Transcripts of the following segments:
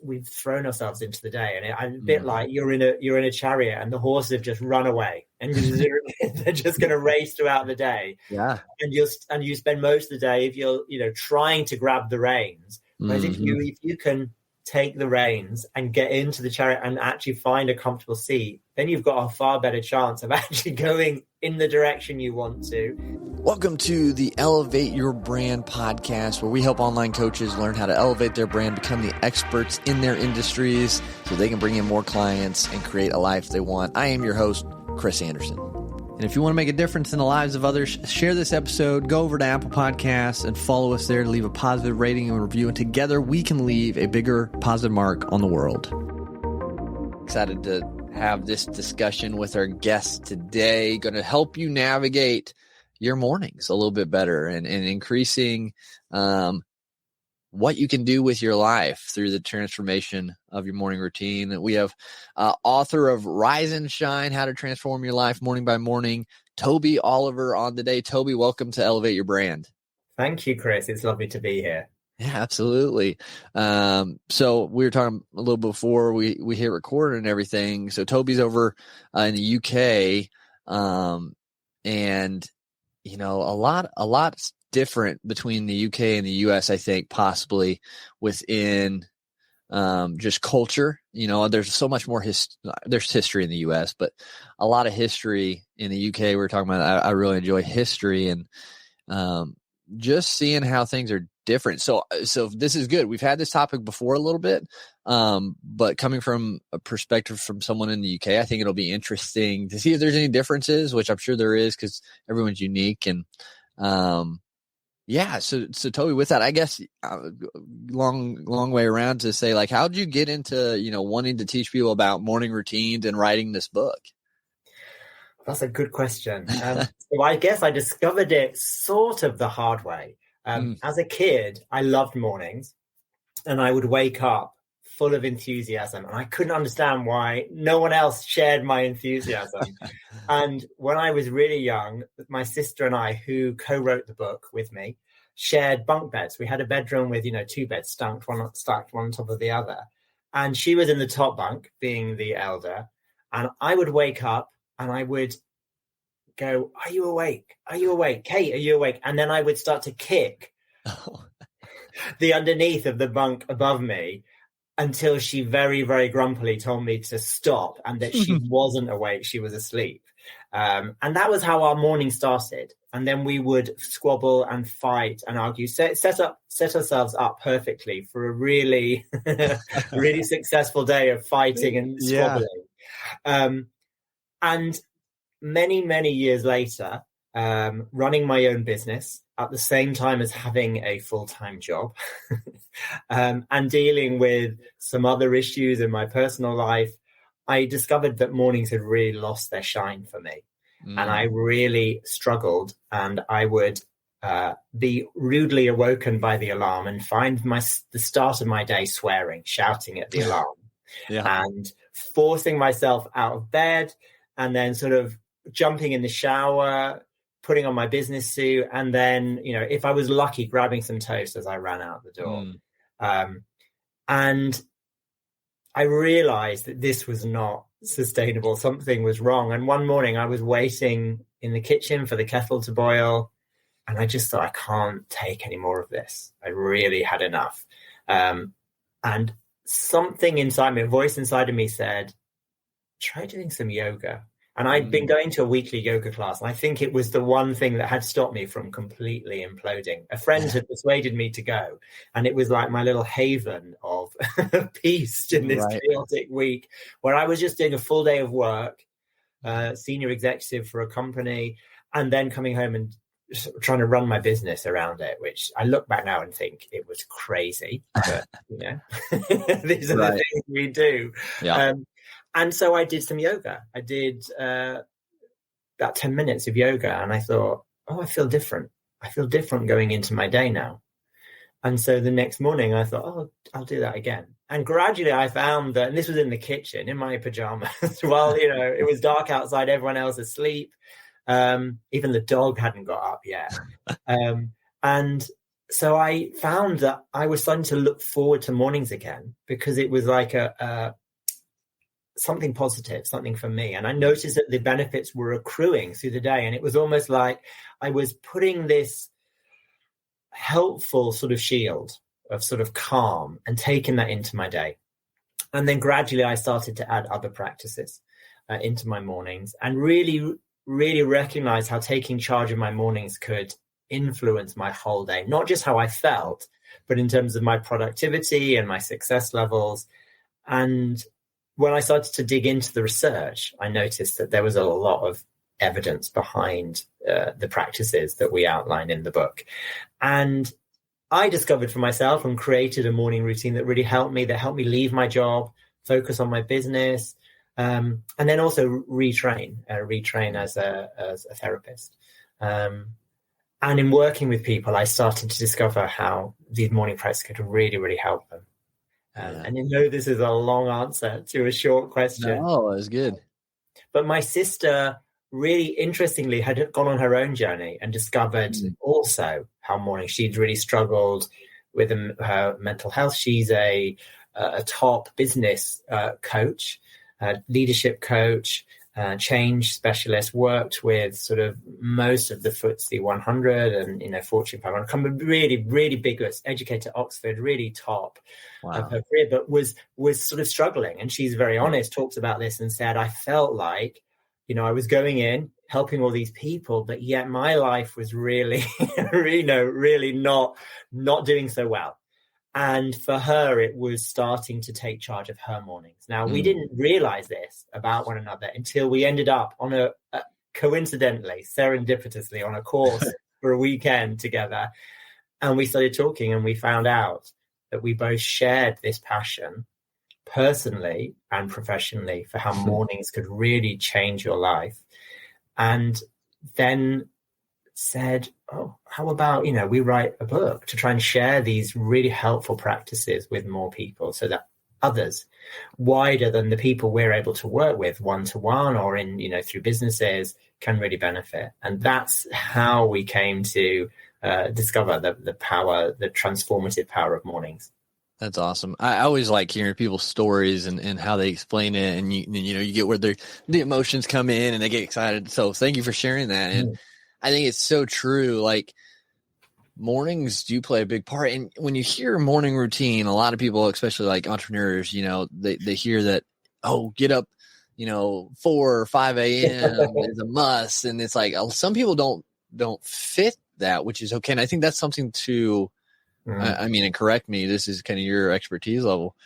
we've thrown ourselves into the day, and I'm a bit like you're in a chariot and the horses have just run away and they're just going to race throughout the day. Yeah. And you spend most of the day if you're, trying to grab the reins. Whereas if you can take the reins and get into the chariot and actually find a comfortable seat, then you've got a far better chance of actually going in the direction you want to. Welcome to the Elevate Your Brand podcast, where we help online coaches learn how to elevate their brand, become the experts in their industries so they can bring in more clients and create a life they want. I am your host, Chris Anderson. And if you want to make a difference in the lives of others, share this episode, go over to Apple Podcasts and follow us there to leave a positive rating and review. And together we can leave a bigger positive mark on the world. Excited to have this discussion with our guest today. Going to help you navigate your mornings a little bit better and increasing what you can do with your life through the transformation of your morning routine. We have author of Rise and Shine, How to Transform Your Life Morning by Morning, Toby Oliver on today. Toby, welcome to Elevate Your Brand. Thank you, Chris. It's lovely to be here. Yeah, absolutely. So we were talking a little before we hit record and everything. So Toby's over in the UK, and a lot's different between the UK and the US, I think, possibly within just culture. There's so much more there's history in the US, but a lot of history in the UK. We were talking about, I really enjoy history and just seeing how things are different. So this is good. We've had this topic before a little bit, but coming from a perspective from someone in the UK, I think it'll be interesting to see if there's any differences, which I'm sure there is because everyone's unique. And so Toby, with that, I guess long way around to say, like, how'd you get into wanting to teach people about morning routines and writing this book? That's a good question. So I guess I discovered it sort of the hard way. As a kid, I loved mornings, and I would wake up full of enthusiasm, and I couldn't understand why no one else shared my enthusiasm. And when I was really young, my sister and I, who co-wrote the book with me, shared bunk beds. We had a bedroom with, two beds stacked one on top of the other. And she was in the top bunk, being the elder. And I would wake up and I would go, "Are you awake? Are you awake? Kate, are you awake?" And then I would start to kick the underneath of the bunk above me until she very, very grumpily told me to stop and that she wasn't awake. She was asleep. And that was how our morning started. And then we would squabble and fight and argue, set ourselves up perfectly for a really, really successful day of fighting and squabbling. And many, many years later, running my own business at the same time as having a full-time job and dealing with some other issues in my personal life, I discovered that mornings had really lost their shine for me. And I really struggled, and I would be rudely awoken by the alarm and find the start of my day swearing, shouting at the alarm, and forcing myself out of bed, and then sort of jumping in the shower, putting on my business suit, and then, if I was lucky, grabbing some toast as I ran out the door. And I realized that this was not sustainable. Something was wrong. And one morning I was waiting in the kitchen for the kettle to boil, and I just thought, I can't take any more of this. I really had enough. And something inside me, a voice inside of me said, try doing some yoga. And I'd been going to a weekly yoga class, and I think it was the one thing that had stopped me from completely imploding. A friend had persuaded me to go, and it was like my little haven of peace in this chaotic week where I was just doing a full day of work, senior executive for a company, and then coming home and trying to run my business around it, which I look back now and think it was crazy. But, these are the things we do. Yeah. And so I did some yoga. I did about 10 minutes of yoga, and I thought, I feel different. I feel different going into my day now. And so the next morning I thought, I'll do that again. And gradually I found that, and this was in the kitchen in my pajamas, while, it was dark outside, everyone else asleep. Even the dog hadn't got up yet. And so I found that I was starting to look forward to mornings again, because it was like something positive, something for me. And I noticed that the benefits were accruing through the day. And it was almost like I was putting this helpful sort of shield of sort of calm and taking that into my day. And then gradually I started to add other practices into my mornings, and really, really recognize how taking charge of my mornings could influence my whole day, not just how I felt, but in terms of my productivity and my success levels. And when I started to dig into the research, I noticed that there was a lot of evidence behind the practices that we outline in the book. And I discovered for myself and created a morning routine that really helped me, leave my job, focus on my business, and then also retrain as a therapist. And in working with people, I started to discover how these morning practices could really, really help them. And this is a long answer to a short question. Oh, that's good. But my sister really interestingly had gone on her own journey and discovered also how morning she'd really struggled with her mental health. She's a top business coach, leadership coach, change specialist, worked with sort of most of the FTSE 100 and, Fortune 500, really, really big, educated at Oxford, really top of her career, but was sort of struggling. And she's very honest, talks about this and said, I felt like, I was going in, helping all these people, but yet my life was really, really not doing so well. And for her, it was starting to take charge of her mornings. Now, we didn't realize this about one another until we ended up on coincidentally, serendipitously, on a course for a weekend together. And we started talking, and we found out that we both shared this passion personally and professionally for how mornings could really change your life. And then said, oh, how about, we write a book to try and share these really helpful practices with more people, so that others wider than the people we're able to work with one-to-one or in, through businesses can really benefit. And that's how we came to discover the power, the transformative power of mornings. That's awesome. I always like hearing people's stories and how they explain it. And you get where the emotions come in and they get excited. So thank you for sharing that. And I think it's so true. Like, mornings do play a big part. And when you hear morning routine, a lot of people, especially like entrepreneurs, they hear that, oh, get up, 4 or 5 a.m. is a must. And it's like, some people don't fit that, which is okay. And I think that's something to, and correct me, this is kind of your expertise level,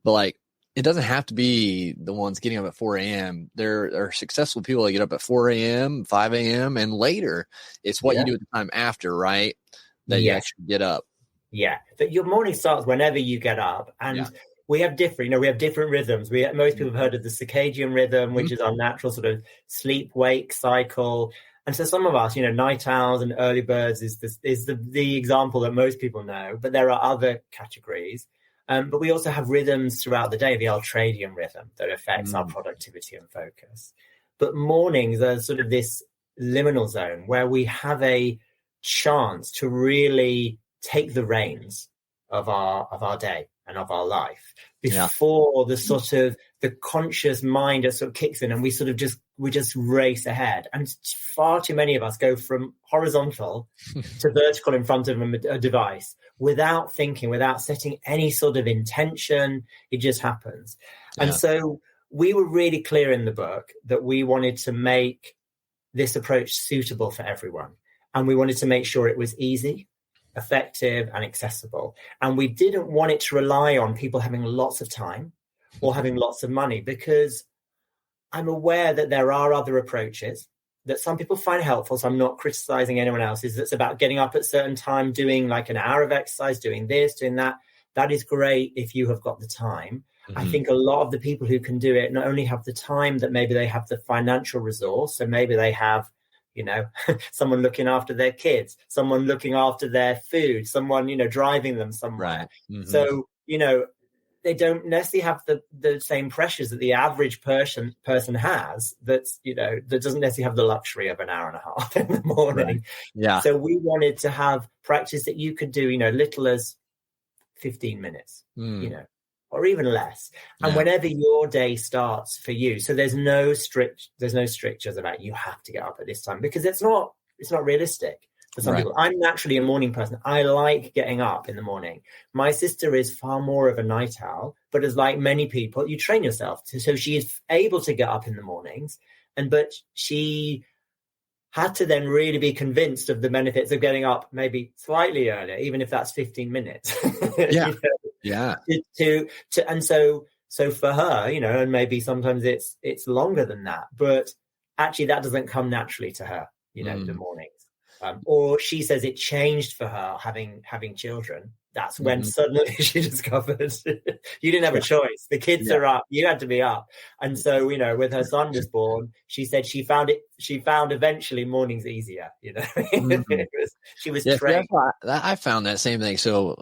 but like, it doesn't have to be the ones getting up at 4 a.m. There are successful people that get up at 4 a.m., 5 a.m. and later. It's what you do at the time after, right? That you actually get up. Yeah. But your morning starts whenever you get up. And we have different rhythms. Most people have heard of the circadian rhythm, which is our natural sort of sleep-wake cycle. And so some of us, night owls and early birds is the example that most people know. But there are other categories. But we also have rhythms throughout the day, the ultradian rhythm that affects our productivity and focus. But mornings are sort of this liminal zone where we have a chance to really take the reins of our day and of our life before the sort of the conscious mind that sort of kicks in, and we just race ahead. And far too many of us go from horizontal to vertical in front of a device without thinking, without setting any sort of intention. It just happens. And so we were really clear in the book that we wanted to make this approach suitable for everyone. And we wanted to make sure it was easy, effective, and accessible. And we didn't want it to rely on people having lots of time or having lots of money, because I'm aware that there are other approaches that some people find helpful. So I'm not criticizing anyone else's. It's about getting up at a certain time, doing like an hour of exercise, doing this, doing that. That is great if you have got the time. I think a lot of the people who can do it not only have the time, that maybe they have the financial resource. So maybe they have, someone looking after their kids, someone looking after their food, someone, driving them somewhere. So, they don't necessarily have the same pressures that the average person has, that's, that doesn't necessarily have the luxury of an hour and a half in the morning. Right. Yeah. So we wanted to have practice that you could do, little as 15 minutes, or even less. And whenever your day starts for you, so there's no strictures about you have to get up at this time, because it's not realistic for some people. I'm naturally a morning person. I like getting up in the morning. My sister is far more of a night owl, but as like many people, you train yourself so she is able to get up in the mornings. But she had to then really be convinced of the benefits of getting up maybe slightly earlier, even if that's 15 minutes. And so for her, and maybe sometimes it's longer than that, but actually that doesn't come naturally to her, the mornings. Or she says it changed for her having children. That's when suddenly she discovered you didn't have a choice. The kids are up. You had to be up. And so, with her son was born, she said she found eventually mornings easier, she was trained. I found that same thing. So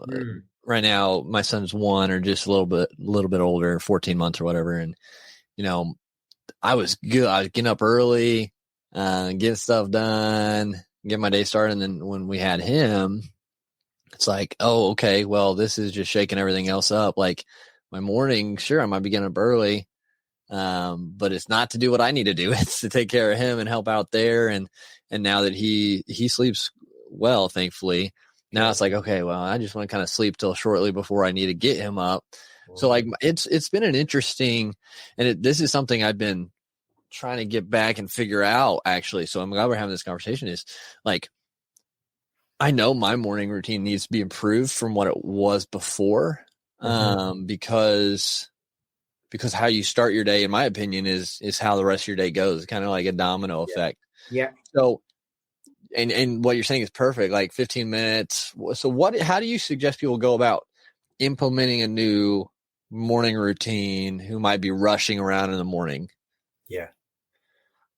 right now my son's 1 or just a little bit older, 14 months or whatever. And, I was good. I was getting up early, getting stuff done, get my day started. And then when we had him, it's like, oh, okay, well, this is just shaking everything else up. Like my morning, sure, I might be getting up early, but it's not to do what I need to do. It's to take care of him and help out there. And now that he sleeps well, thankfully, now it's like, okay, well, I just want to kind of sleep till shortly before I need to get him up. So like it's been an interesting, and this is something I've been trying to get back and figure out, actually. So I'm glad we're having this conversation. Is like, I know my morning routine needs to be improved from what it was before, because how you start your day, in my opinion, is how the rest of your day goes. It's kind of like a domino effect. Yeah. So, and what you're saying is perfect. Like 15 minutes. So how do you suggest people go about implementing a new morning routine who might be rushing around in the morning? Yeah.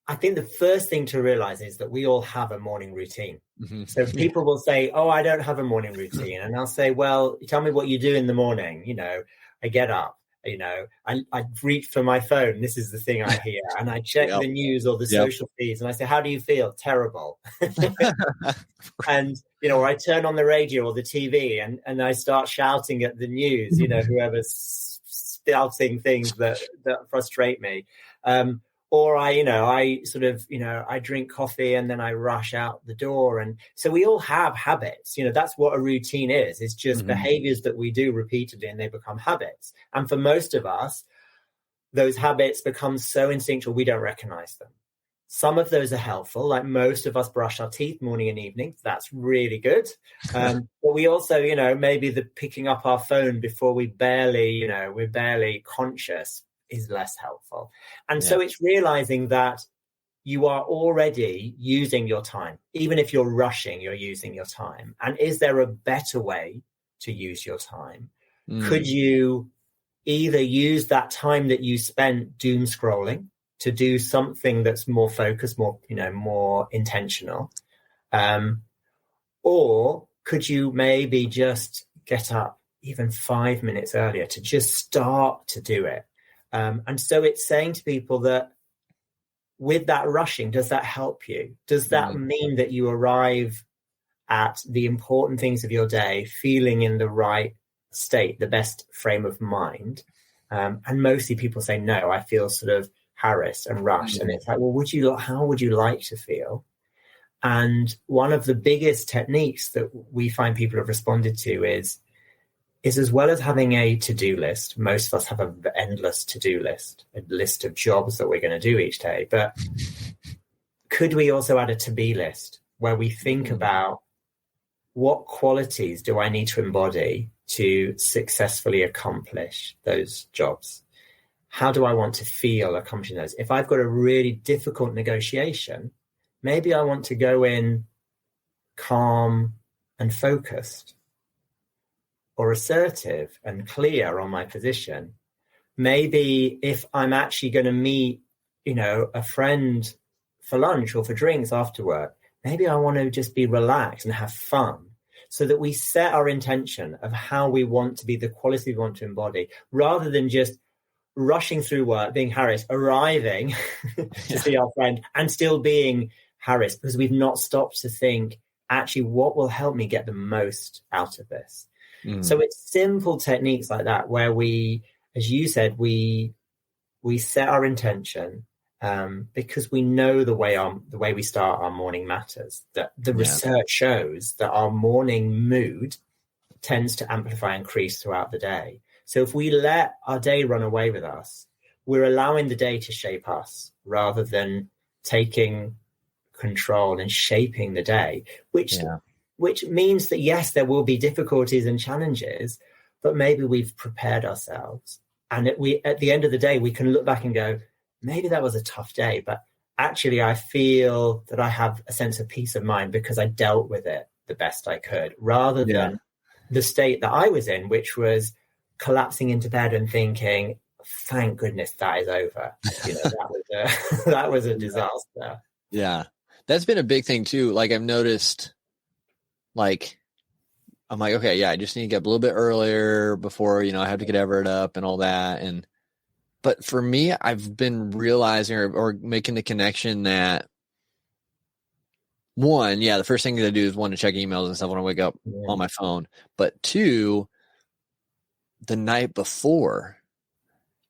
I think the first thing to realize is that we all have a morning routine. So people will say, oh, I don't have a morning routine. And I'll say, well, tell me what you do in the morning. I get up, I reach for my phone. This is the thing I hear. And I check the news or the social feeds. And I say, how do you feel? Terrible. And, or I turn on the radio or the TV and I start shouting at the news, whoever's spouting things that frustrate me. Or I sort of, I drink coffee and then I rush out the door. And so we all have habits. That's what a routine is. It's just behaviors that we do repeatedly and they become habits. And for most of us, those habits become so instinctual we don't recognize them. Some of those are helpful, like most of us brush our teeth morning and evening. That's really good. But we also, maybe the picking up our phone before we're barely conscious is less helpful. And so it's realizing that you are already using your time. Even if you're rushing, you're using your time. And is there a better way to use your time? Could you either use that time that you spent doom scrolling to do something that's more focused, more intentional? Or could you maybe just get up even 5 minutes earlier to just start to do it? And so it's saying to people that with that rushing, does that help you? Does that mean that you arrive at the important things of your day feeling in the right state, the best frame of mind? And mostly people say, no, I feel sort of harassed and rushed. And it's like, well, how would you like to feel? And one of the biggest techniques that we find people have responded to is as well as having a to-do list. Most of us have an endless to-do list, a list of jobs that we're going to do each day. But could we also add a to-be list where we think about what qualities do I need to embody to successfully accomplish those jobs? How do I want to feel accomplishing those? If I've got a really difficult negotiation, maybe I want to go in calm and focused, or assertive and clear on my position. Maybe if I'm actually going to meet, a friend for lunch or for drinks after work, maybe I want to just be relaxed and have fun. so that we set our intention of how we want to be, the quality we want to embody, rather than just rushing through work, being harassed, arriving to see our friend and still being harassed because we've not stopped to think, actually, what will help me get the most out of this? So it's simple techniques like that where we, as you said, we set our intention because we know the way we start our morning matters. That the research shows that our morning mood tends to amplify and increase throughout the day. So if we let our day run away with us, we're allowing the day to shape us rather than taking control and shaping the day, which means that, yes, there will be difficulties and challenges, but maybe we've prepared ourselves. And at the end of the day, we can look back and go, maybe that was a tough day, but actually I feel that I have a sense of peace of mind because I dealt with it the best I could, rather than the state that I was in, which was collapsing into bed and thinking, thank goodness that is over. That was a disaster. Yeah. That's been a big thing too. Like I've noticed, like, I'm like, okay, I just need to get up a little bit earlier before, I have to get Everett up and all that. But for me, I've been realizing or making the connection that one, the first thing to do is one, to check emails and stuff when I wake up on my phone. But two, the night before,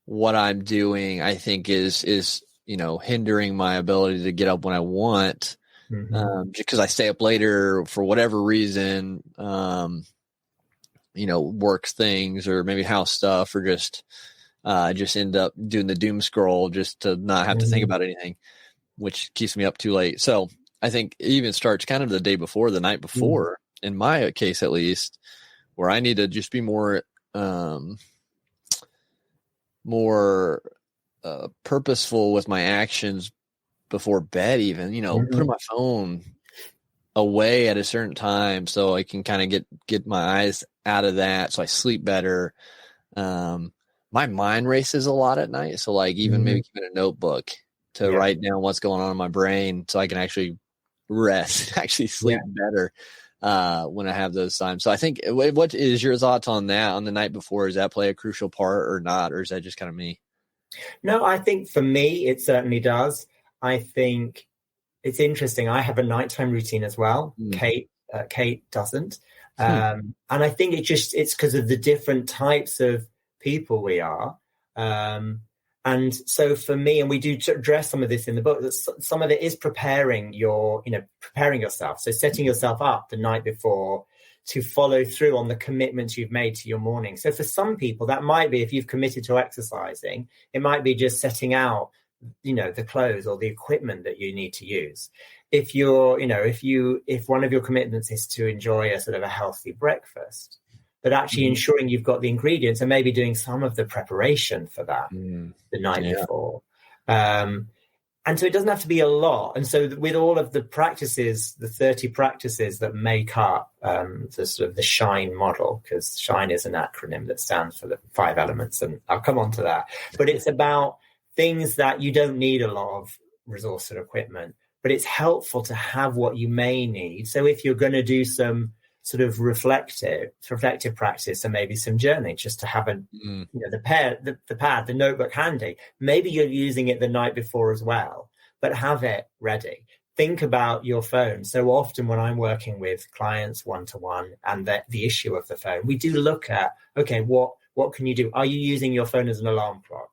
what I'm doing, I think is hindering my ability to get up when I want, just because I stay up later for whatever reason, work things or maybe house stuff, or just end up doing the doom scroll just to not have to think about anything, which keeps me up too late. So I think it even starts kind of the day before, the night before, in my case at least, where I need to just be more purposeful with my actions before bed, even, putting my phone away at a certain time so I can kind of get my eyes out of that, so I sleep better. My mind races a lot at night, so like even maybe keeping a notebook to write down what's going on in my brain so I can actually rest, actually sleep better when I have those times. So I think, what is your thoughts on that, on the night before? Does that play a crucial part or not, or is that just kind of me? No, I think for me, it certainly does. I think it's interesting. I have a nighttime routine as well. Kate doesn't. And I think it's because of the different types of people we are. And so for me, and we do address some of this in the book, that some of it is preparing yourself. So setting yourself up the night before to follow through on the commitments you've made to your morning. So for some people, that might be, if you've committed to exercising, it might be just setting out, the clothes or the equipment that you need to use. If if one of your commitments is to enjoy a sort of a healthy breakfast, but actually ensuring you've got the ingredients and maybe doing some of the preparation for that the night before. And so it doesn't have to be a lot. And so with all of the practices, the 30 practices that make up the sort of the SHINE model, because SHINE is an acronym that stands for the 5 elements, and I'll come on to that. But it's about things that you don't need a lot of resource or equipment, but it's helpful to have what you may need. So if you're going to do some sort of reflective practice and maybe some journaling, just to have the pad, the notebook handy. Maybe you're using it the night before as well, but have it ready. Think about your phone. So often when I'm working with clients one-to-one and the issue of the phone, we do look at, okay, what can you do? Are you using your phone as an alarm clock?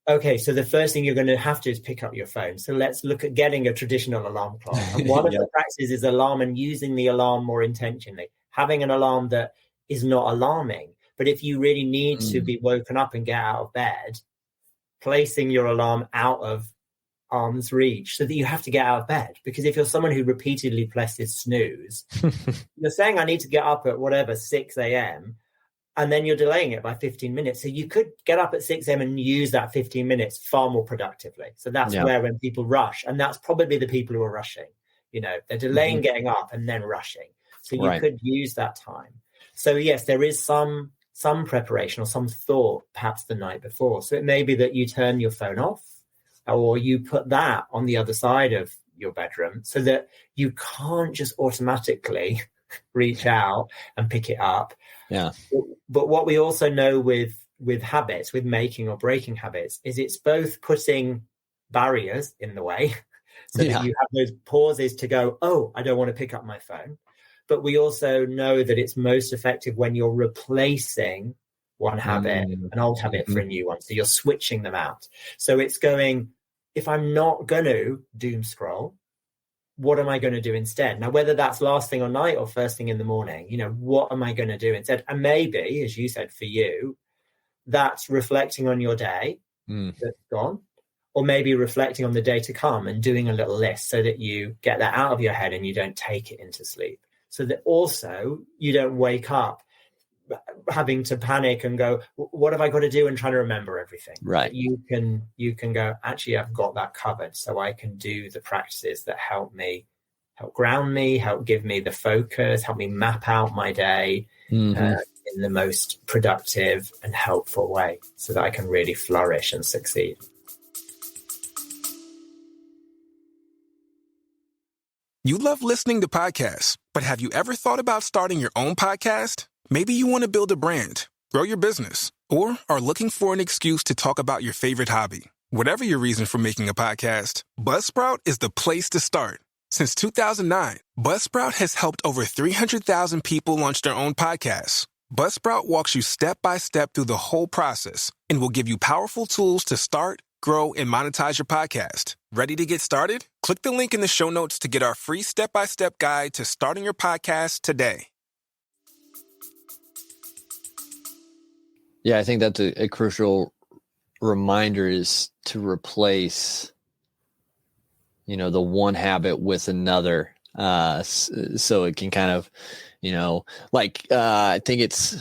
Okay, so the first thing you're going to have to is pick up your phone. So let's look at getting a traditional alarm clock. And one of the practices is alarm, and using the alarm more intentionally. Having an alarm that is not alarming. But if you really need to be woken up and get out of bed, placing your alarm out of arm's reach so that you have to get out of bed. Because if you're someone who repeatedly presses snooze, you're saying, I need to get up at 6 a.m., and then you're delaying it by 15 minutes. So you could get up at 6 a.m. and use that 15 minutes far more productively. So that's where when people rush, and that's probably the people who are rushing, they're delaying getting up and then rushing. So you could use that time. So yes, there is some preparation or some thought perhaps the night before. So it may be that you turn your phone off, or you put that on the other side of your bedroom so that you can't just automatically reach out and pick it up. Yeah. But what we also know with habits, with making or breaking habits, is it's both putting barriers in the way so that you have those pauses to go, oh, I don't want to pick up my phone. But we also know that it's most effective when you're replacing one habit, an old habit, for a new one. So you're switching them out. So it's going, if I'm not going to doom scroll, what am I going to do instead? Now, whether that's last thing on night or first thing in the morning, what am I going to do instead? And maybe, as you said, for you, that's reflecting on your day that's gone, or maybe reflecting on the day to come and doing a little list so that you get that out of your head and you don't take it into sleep. So that also you don't wake up having to panic and go, what have I got to do, and trying to remember everything. Right. You can go, actually, I've got that covered, so I can do the practices that help ground me, help give me the focus, help me map out my day in the most productive and helpful way so that I can really flourish and succeed. You love listening to podcasts, but have you ever thought about starting your own podcast? Maybe you want to build a brand, grow your business, or are looking for an excuse to talk about your favorite hobby. Whatever your reason for making a podcast, Buzzsprout is the place to start. Since 2009, Buzzsprout has helped over 300,000 people launch their own podcasts. Buzzsprout walks you step by step through the whole process and will give you powerful tools to start, grow, and monetize your podcast. Ready to get started? Click the link in the show notes to get our free step-by-step guide to starting your podcast today. Yeah, I think that's a crucial reminder, is to replace, the one habit with another. So it can kind of, I think it's,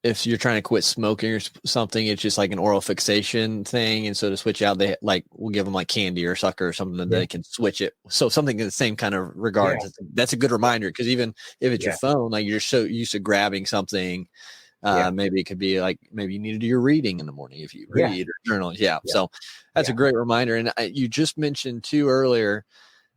if you're trying to quit smoking or something, it's just like an oral fixation thing. And so to switch out, we'll give them like candy or sucker or something that they can switch it. So something in the same kind of regard. Yeah. That's a good reminder, because even if it's your phone, like you're so used to grabbing something, maybe it could be like, maybe you need to do your reading in the morning if you read or journal. Yeah. So that's a great reminder. And you just mentioned too earlier,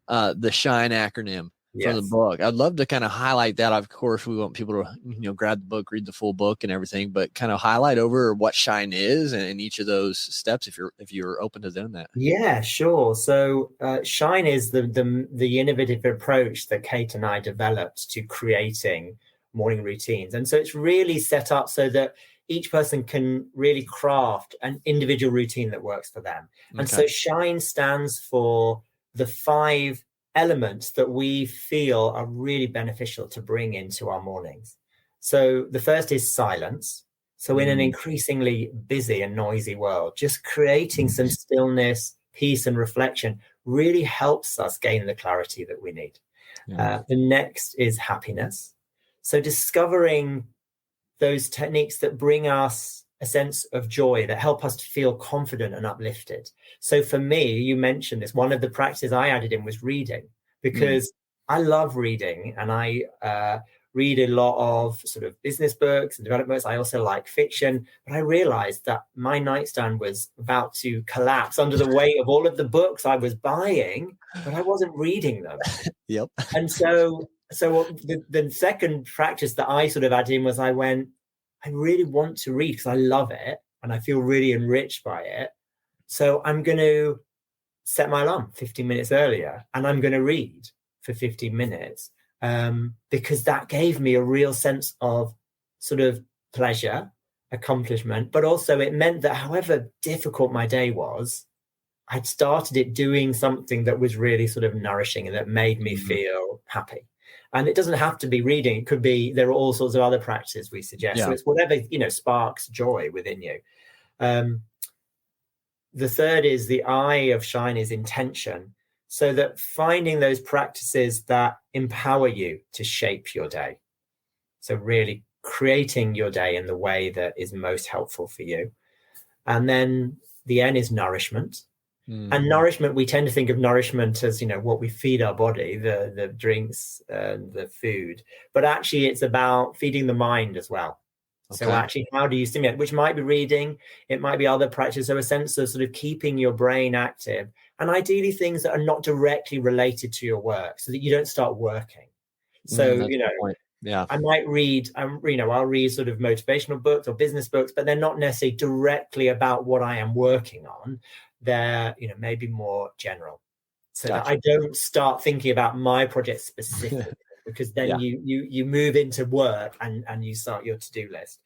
the SHINE acronym from the book. I'd love to kind of highlight that. Of course, we want people to, grab the book, read the full book and everything, but kind of highlight over what SHINE is and each of those steps if you're open to doing that. Yeah, sure. So SHINE is the innovative approach that Kate and I developed to creating morning routines. And so it's really set up so that each person can really craft an individual routine that works for them. Okay. And so SHINE stands for the 5 elements that we feel are really beneficial to bring into our mornings. So the first is silence. So in an increasingly busy and noisy world, just creating some stillness, peace, and reflection really helps us gain the clarity that we need. The next is happiness. So discovering those techniques that bring us a sense of joy, that help us to feel confident and uplifted. So for me, you mentioned this, one of the practices I added in was reading, because I love reading, and I read a lot of sort of business books and development books. I also like fiction, but I realized that my nightstand was about to collapse under the weight of all of the books I was buying, but I wasn't reading them. Yep. And so the second practice that I sort of added in was I really want to read because I love it and I feel really enriched by it. So I'm going to set my alarm 15 minutes earlier and I'm going to read for 15 minutes because that gave me a real sense of sort of pleasure, accomplishment, but also it meant that however difficult my day was, I'd started it doing something that was really sort of nourishing and that made me feel happy. And it doesn't have to be reading. It could be, there are all sorts of other practices we suggest. So it's whatever, sparks joy within you. The third is the I of SHINE is intention. So that finding those practices that empower you to shape your day. So really creating your day in the way that is most helpful for you. And then the N is nourishment. And nourishment, we tend to think of nourishment as, what we feed our body, the drinks and the food. But actually, it's about feeding the mind as well. Okay. So actually, how do you stimulate? Which might be reading, it might be other practices. So a sense of sort of keeping your brain active, and ideally things that are not directly related to your work so that you don't start working. So, Yeah. I might read, I'll read sort of motivational books or business books, but they're not necessarily directly about what I am working on. They're, maybe more general, so that I don't start thinking about my project specifically, because then you move into work and you start your to-do list.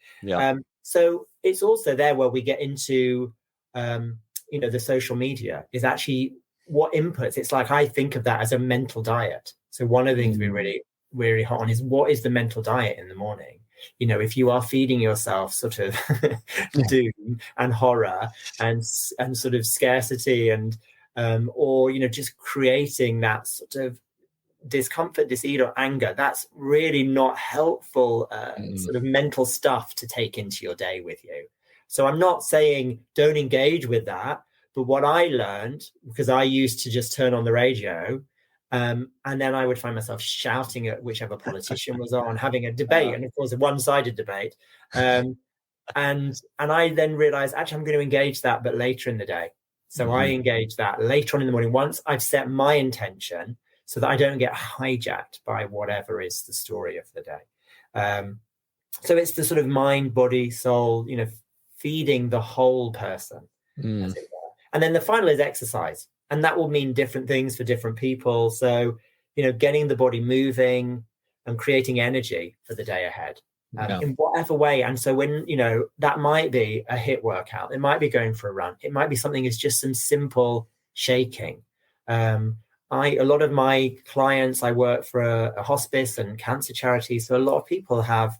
So it's also there where we get into, the social media is actually what inputs. It's like, I think of that as a mental diet. So one of the things we really hot on is, what is the mental diet in the morning? If you are feeding yourself sort of doom and horror and sort of scarcity and or just creating that sort of discomfort, disease, or anger, that's really not helpful sort of mental stuff to take into your day with you. So I'm not saying don't engage with that, but what I learned, because I used to just turn on the radio, and then I would find myself shouting at whichever politician was on, having a debate, and of course a one-sided debate. And I then realized, actually, I'm going to engage that, but later in the day. So I engage that later on in the morning, once I've set my intention, so that I don't get hijacked by whatever is the story of the day. So it's the sort of mind, body, soul, feeding the whole person, as it were. And then the final is exercise. And that will mean different things for different people. So, getting the body moving and creating energy for the day ahead, in whatever way. And so when, that might be a HIIT workout, it might be going for a run. It might be something that's just some simple shaking. A lot of my clients, I work for a hospice and cancer charity. So a lot of people have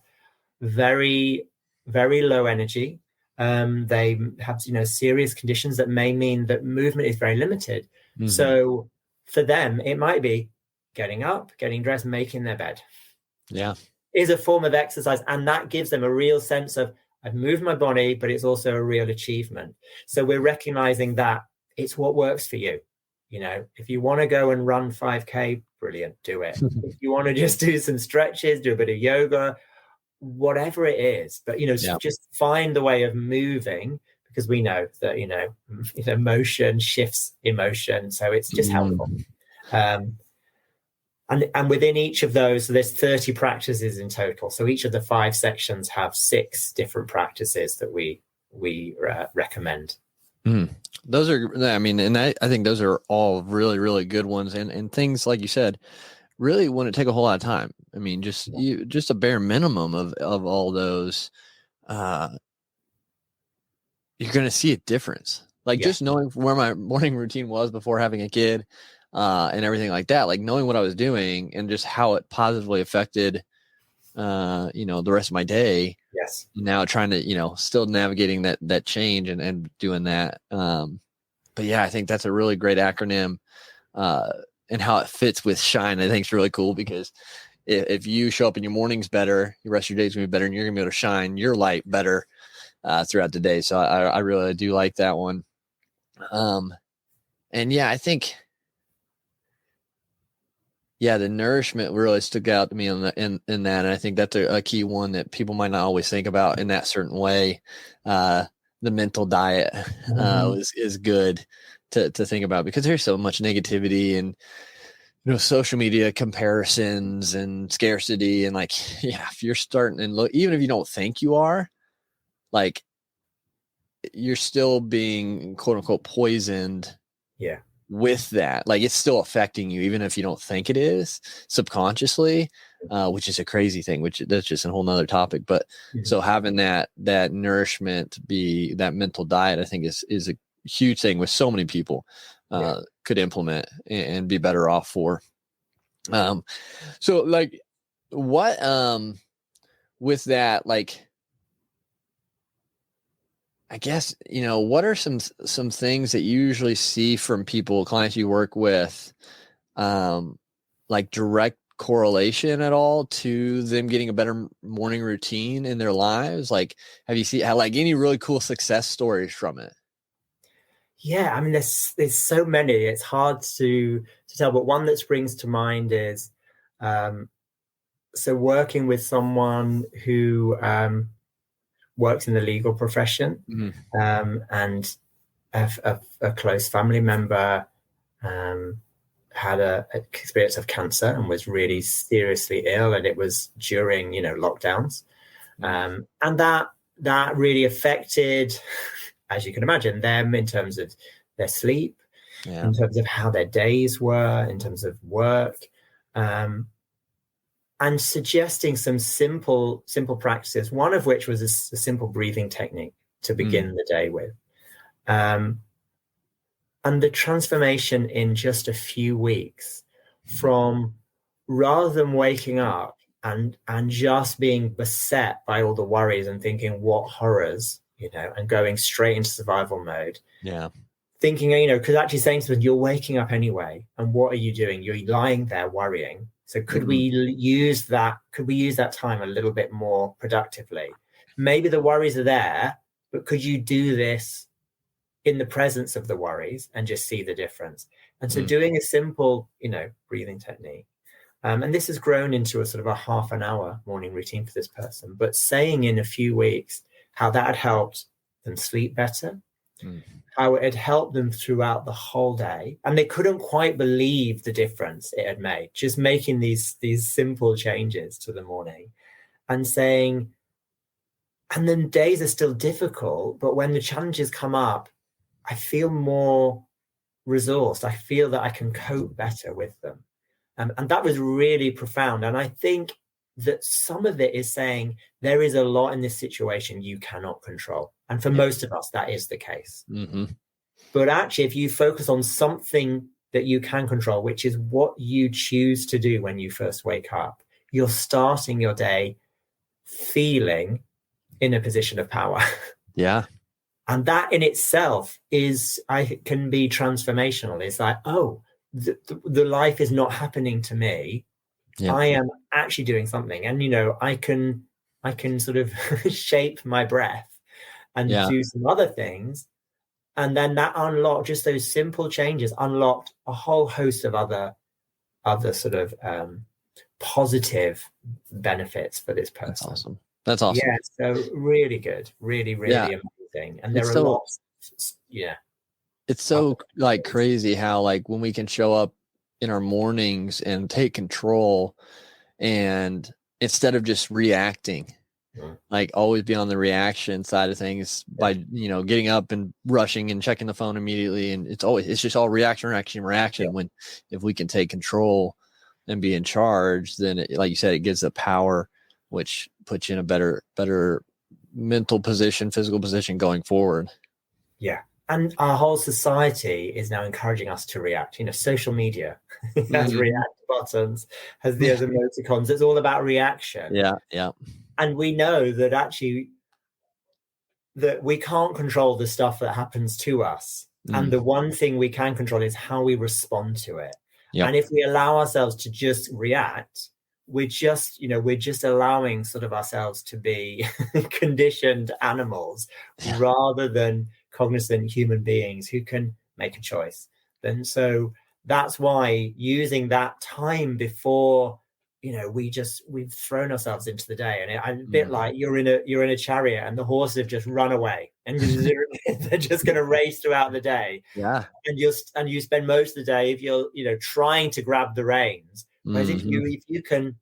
very, very low energy. They have, serious conditions that may mean that movement is very limited. So for them, it might be getting up, getting dressed, making their bed. Is a form of exercise. And that gives them a real sense of, I've moved my body, but it's also a real achievement. So we're recognizing that it's what works for you. If you want to go and run 5K, brilliant, do it. If you want to just do some stretches, do a bit of yoga, whatever it is, but just find the way of moving, because we know that motion shifts emotion, so it's just helpful. And within each of those, so there's 30 practices in total, so each of the 5 sections have 6 different practices that we recommend. Those are, and I think those are all really, really good ones, and things like you said really wouldn't take a whole lot of time. Just a bare minimum of all those, you're going to see a difference. Just knowing where my morning routine was before having a kid, and everything like that, like knowing what I was doing and just how it positively affected, the rest of my day. Yes. Now trying to, still navigating that change and doing that. But yeah, I think that's a really great acronym, and how it fits with SHINE, I think is really cool, because if you show up in your mornings better, the rest of your day's gonna be better, and you're gonna be able to shine your light better throughout the day. So I really do like that one. And yeah, I think, the nourishment really stuck out to me in that. And I think that's a key one that people might not always think about in that certain way. The mental diet is good to think about, because there's so much negativity and, social media comparisons and scarcity. And if you're starting and look, even if you don't think you are, you're still being quote unquote poisoned. With that, it's still affecting you, even if you don't think it is subconsciously, which is a crazy thing, which that's just a whole nother topic. But so having that nourishment be that mental diet, I think is a huge thing with so many people, could implement and be better off for. So what, with that, I guess, what are some things that you usually see from clients you work with, direct correlation at all to them getting a better morning routine in their lives? Have you seen any really cool success stories from it? Yeah, there's so many. It's hard to tell, but one that springs to mind is, so working with someone who works in the legal profession, and a close family member had a experience of cancer and was really seriously ill, and it was during, lockdowns. And that really affected, as you can imagine, them in terms of their sleep, in terms of how their days were, in terms of work, and suggesting some simple practices, one of which was a simple breathing technique to begin the day with. And the transformation in just a few weeks from, rather than waking up and just being beset by all the worries and thinking what horrors, and going straight into survival mode. Yeah. Thinking, because actually saying to them, you're waking up anyway. And what are you doing? You're lying there worrying. So could we use that? Could we use that time a little bit more productively? Maybe the worries are there, but could you do this in the presence of the worries and just see the difference? And so doing a simple, breathing technique. And this has grown into a sort of a half an hour morning routine for this person, but saying in a few weeks how that had helped them sleep better, how it had helped them throughout the whole day. And they couldn't quite believe the difference it had made, just making these simple changes to the morning and saying, and then days are still difficult, but when the challenges come up, I feel more resourced. I feel that I can cope better with them. And that was really profound. And I think that some of it is saying there is a lot in this situation you cannot control. And for most of us, that is the case. But actually, if you focus on something that you can control, which is what you choose to do when you first wake up, you're starting your day feeling in a position of power. Yeah. And that in itself can be transformational. It's like, oh, the life is not happening to me. Yeah. I am actually doing something. And, I can sort of shape my breath and do some other things. And then that unlocked, just those simple changes unlocked a whole host of other sort of positive benefits for this person. That's awesome. Yeah. So really good. Really, really amazing. And there are lots. Yeah. It's so crazy how when we can show up in our mornings and take control, and instead of just reacting, always be on the reaction side of things by, getting up and rushing and checking the phone immediately. And it's just all reaction. When, if we can take control and be in charge, then like you said, it gives the power, which puts you in a better mental position, physical position going forward. Yeah. And our whole society is now encouraging us to react. Social media has react buttons, has the other emoticons. It's all about reaction. Yeah, yeah. And we know that actually that we can't control the stuff that happens to us. And the one thing we can control is how we respond to it. Yep. And if we allow ourselves to just react, we're just allowing sort of ourselves to be conditioned animals rather than cognizant human beings who can make a choice. And so that's why using that time before, we've thrown ourselves into the day, and I'm a bit like you're in a chariot and the horses have just run away and they're just going to race throughout the day. Yeah. And you spend most of the day if you're, trying to grab the reins. Whereas if you can,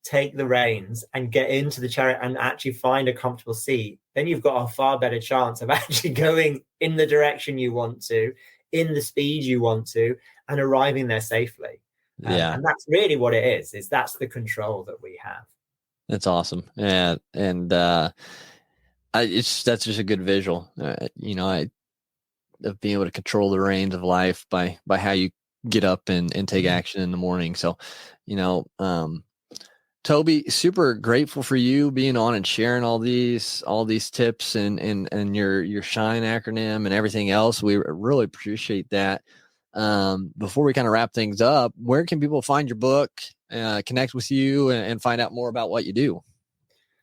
take the reins and get into the chariot and actually find a comfortable seat, then you've got a far better chance of actually going in the direction you want to, in the speed you want to, and arriving there safely. And that's really what it is that's the control that we have. That's awesome. Yeah. And that's just a good visual, of being able to control the reins of life by how you get up and take action in the morning. So, Toby, super grateful for you being on and sharing all these tips and your SHINE acronym and everything else. We really appreciate that. Before we kind of wrap things up, where can people find your book, connect with you, and find out more about what you do?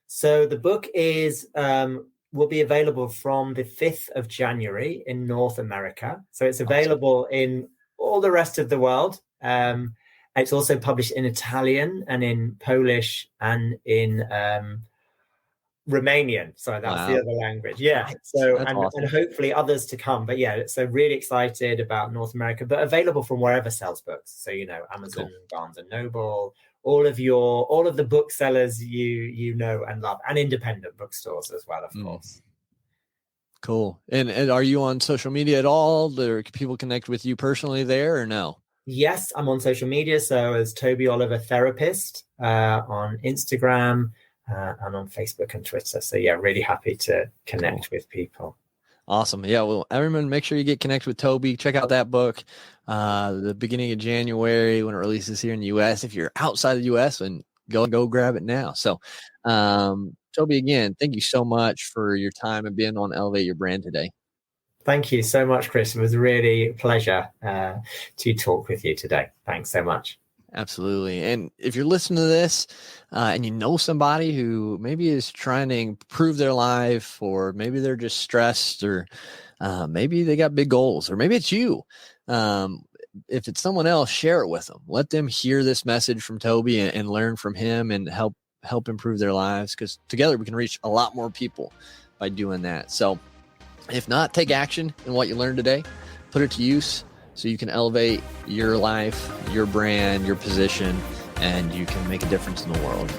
So the book will be available from the 5th of January in North America. So it's available in all the rest of the world. It's also published in Italian and in Polish and in Romanian. So that's the other language. Yeah. So, That's awesome. and hopefully others to come. But yeah, so really excited about North America, but available from wherever sells books. So, Amazon, Barnes and Noble, all of the booksellers you know and love, and independent bookstores as well, of course. Cool. And are you on social media at all? Or can people connect with you personally there or no? Yes, I'm on social media. So as Toby Oliver Therapist on Instagram and on Facebook and Twitter. So yeah, really happy to connect with people. Awesome. Yeah. Well, everyone, make sure you get connected with Toby. Check out that book, the beginning of January when it releases here in the U.S. If you're outside the U.S., and go grab it now. So, Toby, again, thank you so much for your time and being on Elevate Your Brand today. Thank you so much, Chris. It was really a pleasure to talk with you today. Thanks so much. Absolutely. And if you're listening to this and you know somebody who maybe is trying to improve their life, or maybe they're just stressed, or maybe they got big goals, or maybe it's you. If it's someone else, share it with them. Let them hear this message from Toby and learn from him and help improve their lives, because together we can reach a lot more people by doing that. So if not, take action in what you learned today, put it to use so you can elevate your life, your brand, your position, and you can make a difference in the world.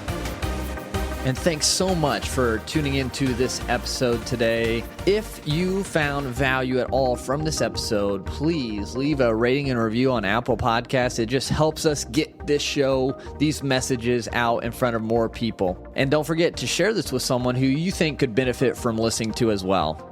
And thanks so much for tuning into this episode today. If you found value at all from this episode, please leave a rating and review on Apple Podcasts. It just helps us get this show, these messages out in front of more people. And don't forget to share this with someone who you think could benefit from listening to as well.